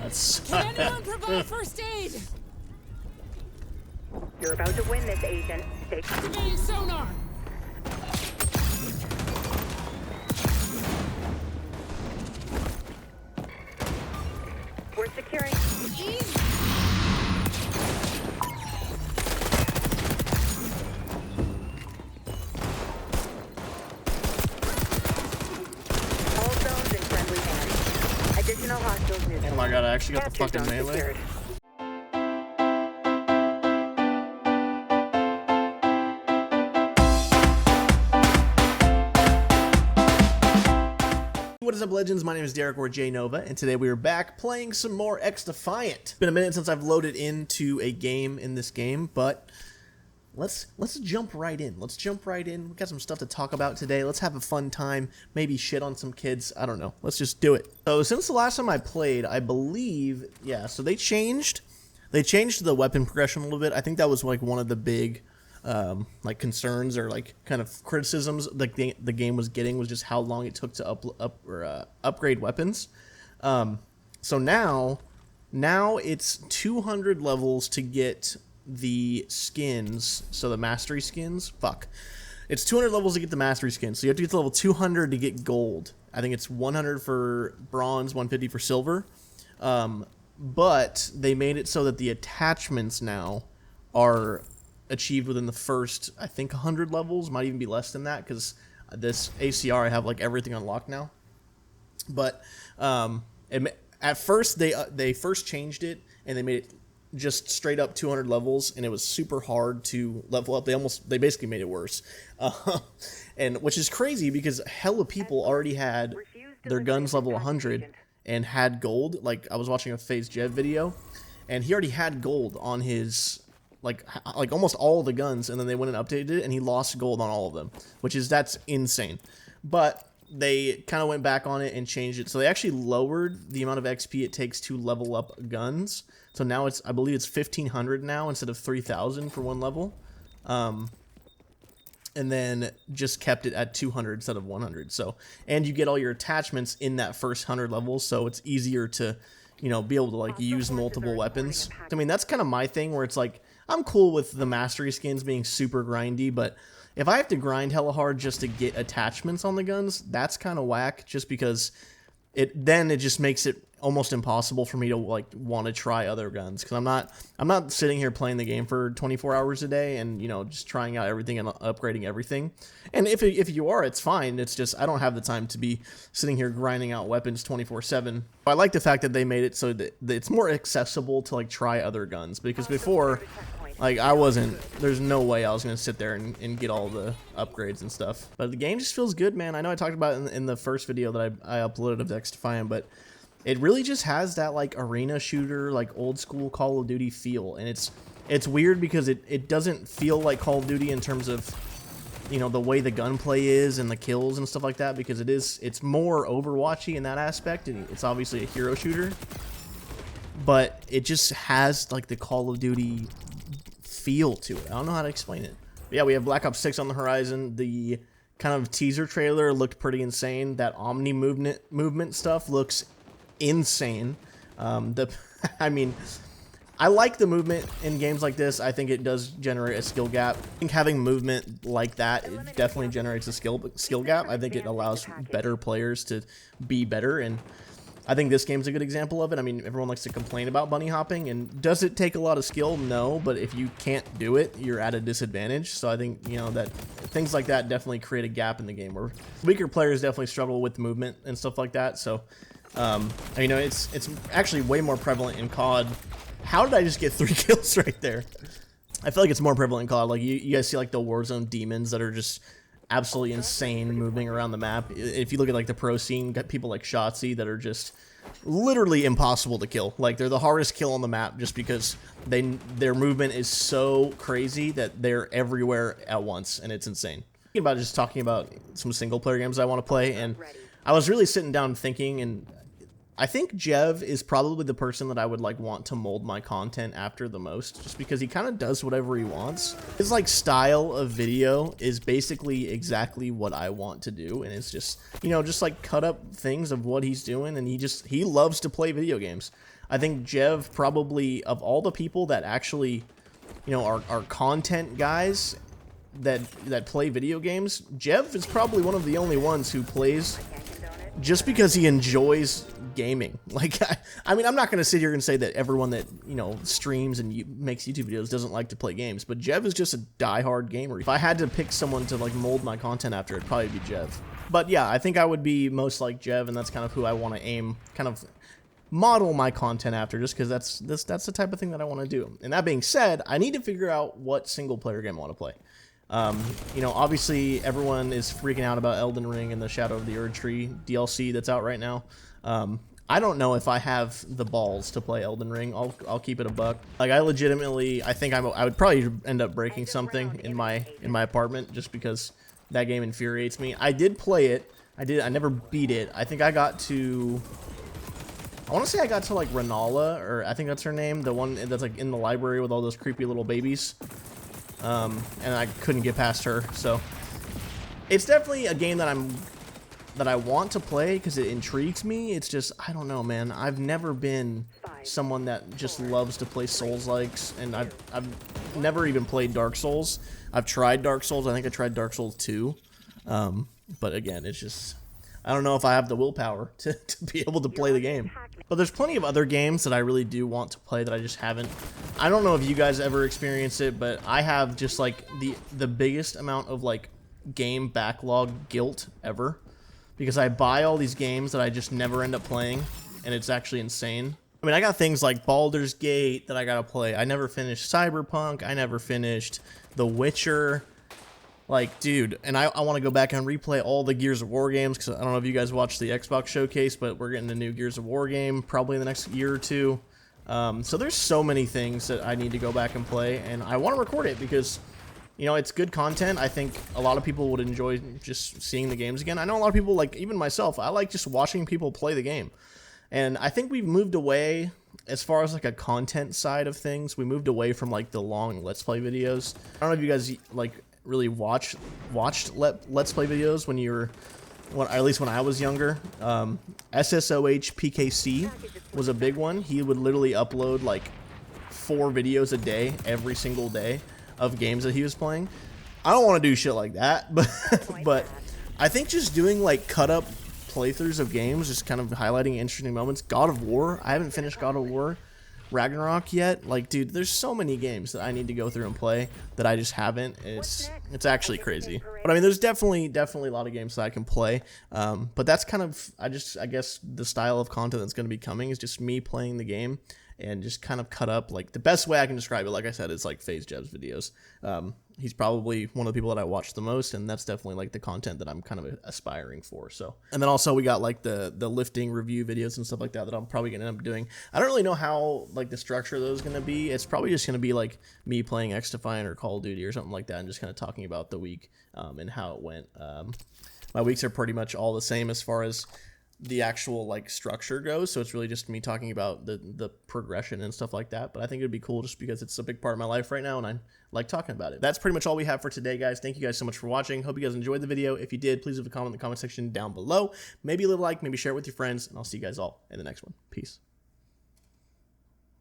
That's Can anyone provide first aid? You're about to win this, Agent. Stay Activating sonar. We're securing. Easy. All zones in friendly hands. Additional hostiles neutral. oh my god, I actually got the Capture fucking zone melee. secured. What is up, legends? My name is Derek, or J Nova, and today we are back playing some more X Defiant. It's been a minute since I've loaded into a game in this game, but let's jump right in. Let's jump right in. We got some stuff to talk about today. Let's have a fun time. Maybe shit on some kids. I don't know. Let's just do it. So since the last time I played, I believe, yeah. So they changed the weapon progression a little bit. I think that was like one of the big like concerns or like kind of criticisms like the game was getting, was just how long it took to upgrade weapons. So now it's 200 levels to get the skins. So the mastery skins, it's 200 levels to get the mastery skins. So you have to get to level 200 to get gold. I think it's 100 for bronze, 150 for silver. But they made it so that the attachments now are achieved within the first, I think, 100 levels. Might even be less than that, because this ACR, I have like everything unlocked now. But at first they first changed it and they made it just straight up 200 levels, and it was super hard to level up. They basically made it worse, and which is crazy because hella people already had their guns level 100 and had gold. Like, I was watching a FaZe Jev video, and he already had gold on his like almost all of the guns, and then they went and updated it, and he lost gold on all of them, that's insane. But they kind of went back on it and changed it, so they actually lowered the amount of XP it takes to level up guns. So now I believe it's 1,500 now instead of 3,000 for one level, and then just kept it at 200 instead of 100. So, and you get all your attachments in that first 100 levels, so it's easier to, you know, be able to like use multiple weapons. I mean, that's kind of my thing, where it's like, I'm cool with the mastery skins being super grindy, but if I have to grind hella hard just to get attachments on the guns, that's kind of whack, just because it just makes it almost impossible for me to like want to try other guns, because I'm not sitting here playing the game for 24 hours a day and, you know, just trying out everything and upgrading everything. And if you are, it's fine. It's just I don't have the time to be sitting here grinding out weapons 24/7. I like the fact that they made it so that it's more accessible to like try other guns, because before, like, there's no way I was going to sit there and get all the upgrades and stuff. But the game just feels good, man. I know I talked about it in the first video that I uploaded of X Defiant, but it really just has that like arena shooter, like old school Call of Duty feel. And it's weird because it doesn't feel like Call of Duty in terms of, you know, the way the gunplay is and the kills and stuff like that, because it's more Overwatchy in that aspect, and it's obviously a hero shooter. But it just has like the Call of Duty feel to it. I don't know how to explain it. But yeah, we have Black Ops 6 on the horizon. The kind of teaser trailer looked pretty insane. That Omni movement stuff looks insane. I mean, I like the movement in games like this. I think it does generate a skill gap. I think having movement like that, it definitely generates a skill gap. I think it allows better players to be better, and I think this game's a good example of it. I mean, everyone likes to complain about bunny hopping, and does it take a lot of skill? No, but if you can't do it, you're at a disadvantage. So I think, you know, that things like that definitely create a gap in the game, where weaker players definitely struggle with movement and stuff like that. So, you know, it's actually way more prevalent in COD. How did I just get 3 kills right there? I feel like it's more prevalent in COD. Like, you guys see like the Warzone demons that are just absolutely insane moving around the map. If you look at like the pro scene, got people like Shotzi that are just literally impossible to kill. Like, they're the hardest kill on the map just because their movement is so crazy that they're everywhere at once, and it's insane. Talking about some single player games I want to play, and I was really sitting down thinking, and I think Jev is probably the person that I would like want to mold my content after the most, just because he kind of does whatever he wants. His like style of video is basically exactly what I want to do, and it's just, you know, just like cut up things of what he's doing, and he loves to play video games. I think Jev probably, of all the people that actually, you know, are content guys that play video games, Jev is probably one of the only ones who plays just because he enjoys gaming. Like, I mean, I'm not going to sit here and say that everyone that, you know, streams and makes YouTube videos doesn't like to play games, but Jev is just a diehard gamer. If I had to pick someone to, like, mold my content after, it'd probably be Jev. But yeah, I think I would be most like Jev, and that's kind of who I want to aim, kind of model my content after, just because that's the type of thing that I want to do. And that being said, I need to figure out what single-player game I want to play. You know, obviously everyone is freaking out about Elden Ring and the Shadow of the Erdtree DLC that's out right now. I don't know if I have the balls to play Elden Ring. I'll keep it a buck. Like, I legitimately, I think I would probably end up breaking something in my apartment just because that game infuriates me. I did play it. I never beat it. I think I got to, I want to say I got to like Renala, or I think that's her name, the one that's like in the library with all those creepy little babies. And I couldn't get past her, so it's definitely a game that I want to play because it intrigues me. It's just, I don't know, man. I've never been someone that just loves to play Souls-likes, and I've never even played Dark Souls. I've tried Dark Souls. I think I tried Dark Souls 2. But again, it's just, I don't know if I have the willpower to be able to play the game. But there's plenty of other games that I really do want to play that I just haven't. I don't know if you guys ever experienced it, but I have just like the biggest amount of like game backlog guilt ever, because I buy all these games that I just never end up playing, and it's actually insane. I mean, I got things like Baldur's Gate that I gotta play. I never finished Cyberpunk. I never finished The Witcher. Like, dude, and I want to go back and replay all the Gears of War games, because I don't know if you guys watched the Xbox showcase, but we're getting a new Gears of War game probably in the next year or two. So there's so many things that I need to go back and play, and I want to record it because, you know, it's good content. I think a lot of people would enjoy just seeing the games again. I know a lot of people, like even myself, I like just watching people play the game. And I think we've moved away, as far as like a content side of things, we moved away from like the long Let's Play videos. I don't know if you guys like really watched Let's Play videos when you were, at least when I was younger. SSOH PKC was a big one. He would literally upload like 4 videos a day, every single day, of games that he was playing. I don't want to do shit like that, but I think just doing like cut up playthroughs of games, just kind of highlighting interesting moments. God of War, I haven't finished God of War Ragnarok yet. Like, dude, there's so many games that I need to go through and play that I just haven't. It's actually crazy. But I mean, there's definitely a lot of games that I can play. But that's kind of, I guess the style of content that's going to be coming is just me playing the game and just kind of cut up. Like, the best way I can describe it, like I said, is like FaZe Jeb's videos. He's probably one of the people that I watch the most, and that's definitely like the content that I'm kind of aspiring for. So, and then also we got like the lifting review videos and stuff like that I'm probably gonna end up doing. I don't really know how like the structure of those is gonna be. It's probably just gonna be like me playing XDefiant or Call of Duty or something like that, and just kind of talking about the week and how it went. My weeks are pretty much all the same as far as the actual like structure goes, so it's really just me talking about the progression and stuff like that. But I think it'd be cool just because it's a big part of my life right now, and I like talking about it. That's pretty much all we have for today, guys. Thank you guys so much for watching. Hope you guys enjoyed the video. If you did, please leave a comment in the comment section down below. Maybe leave a like, maybe share it with your friends, and I'll see you guys all in the next one. Peace.